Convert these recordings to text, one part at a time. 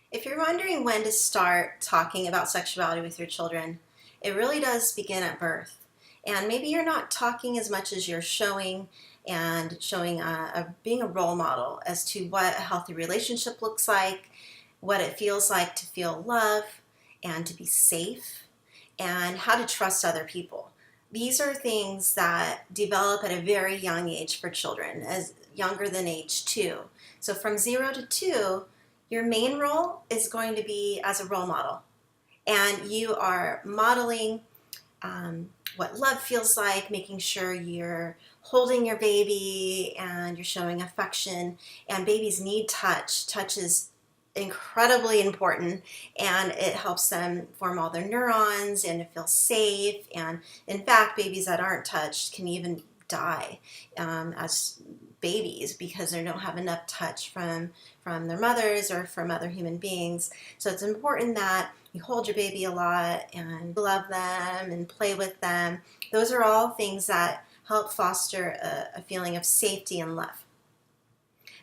If you're wondering when to start talking about sexuality with your children, it really does begin at birth. And maybe you're not talking as much as you're showing and showing being a role model as to what a healthy relationship looks like, what it feels like to feel love and to be safe, and how to trust other people. These are things that develop at a very young age for children, as younger than age 2. So from 0 to 2, your main role is going to be as a role model. And you are modeling what love feels like, making sure you're holding your baby and you're showing affection. And babies need touch. Touch is incredibly important, and it helps them form all their neurons and to feel safe. And in fact, babies that aren't touched can even die as babies because they don't have enough touch from their mothers or from other human beings. So it's important that you hold your baby a lot and love them and play with them. Those are all things that help foster a feeling of safety and love.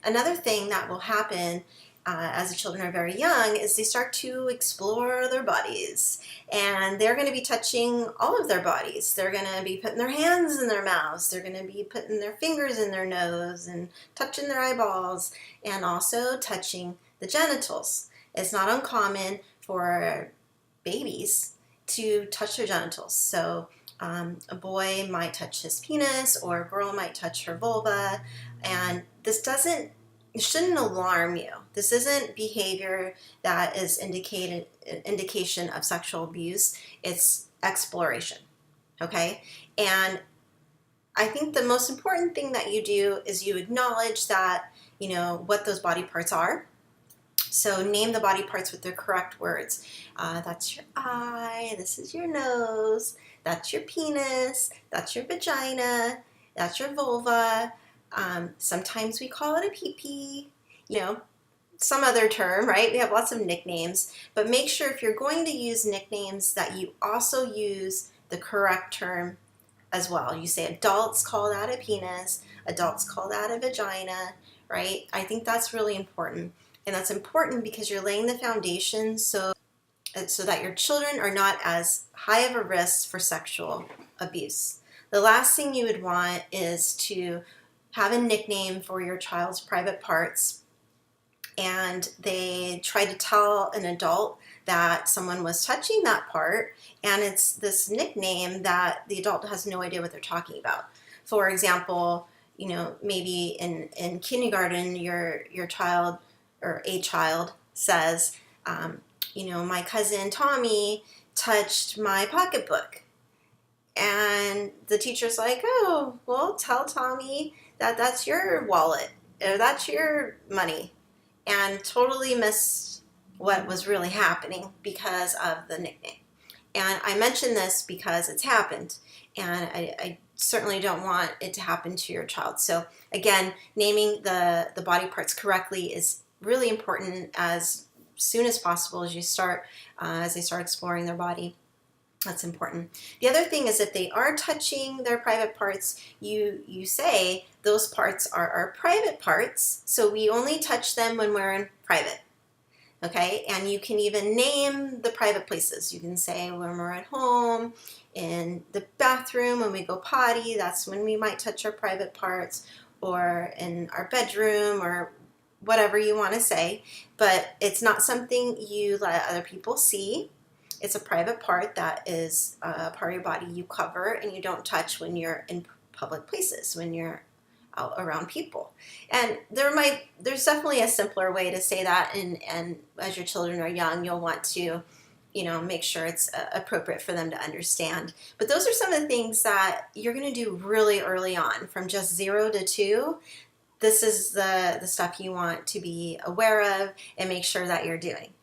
Another thing that will happen as the children are very young is they start to explore their bodies, and they're going to be touching all of their bodies. They're going to be putting their hands in their mouths, they're going to be putting their fingers in their nose and touching their eyeballs, and also touching the genitals. It's not uncommon for babies to touch their genitals. So a boy might touch his penis, or a girl might touch her vulva, and it shouldn't alarm you. This isn't behavior that is indication of sexual abuse. It's exploration, okay? And I think the most important thing that you do is you acknowledge that, what those body parts are. So name the body parts with their correct words. That's your eye, this is your nose, that's your penis, that's your vagina, that's your vulva. Sometimes we call it a pee-pee, some other term, right? We have lots of nicknames, but make sure if you're going to use nicknames that you also use the correct term as well. You say adults call that a penis, adults call that a vagina, right? I think that's really important. And that's important because you're laying the foundation so that your children are not as high of a risk for sexual abuse. The last thing you would want is to have a nickname for your child's private parts, and they try to tell an adult that someone was touching that part, and it's this nickname that the adult has no idea what they're talking about. For example, maybe in kindergarten, your child or a child says, my cousin Tommy touched my pocketbook. And the teacher's like, oh, well, tell Tommy that that's your wallet or that's your money, and totally missed what was really happening because of the nickname. And I mention this because it's happened, and I certainly don't want it to happen to your child. So again, naming the body parts correctly is really important as soon as possible as they start exploring their body. That's important. The other thing is if they are touching their private parts, you say those parts are our private parts, so we only touch them when we're in private. Okay, and you can even name the private places. You can say when we're at home, in the bathroom, when we go potty, that's when we might touch our private parts, or in our bedroom, or whatever you want to say. But it's not something you let other people see. It's a private part that is a part of your body you cover and you don't touch when you're in public places, when you're out around people. And there's definitely a simpler way to say that, and as your children are young, you'll want to make sure it's appropriate for them to understand. But those are some of the things that you're going to do really early on, from just 0 to 2. This is the stuff you want to be aware of and make sure that you're doing.